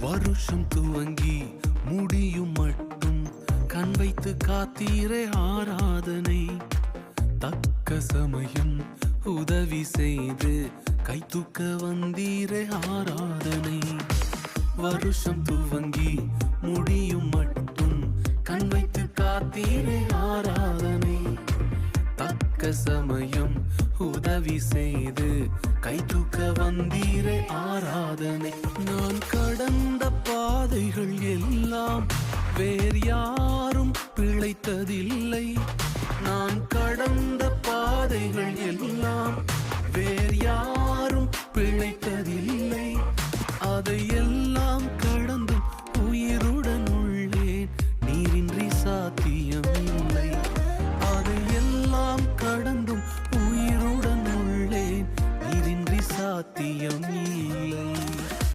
வருஷம் துவங்கி முடியும் மட்டும் கண் வைத்து காத்தீரே ஆராதனை. தக்க சமயம் உதவி செய்து கை தூக்க வந்தீரே ஆராதனை. வருஷம் துவங்கி முடியும் மட்டும் கண் வைத்து காத்தீரே ஆராதனை. தக்க சமயம் உதவி செய்து கை தூக்க வந்தீரே ஆராதனை. நான் கடந்த பாதைகள் எல்லாம் வேறு யாரும் பிழைத்ததில்லை.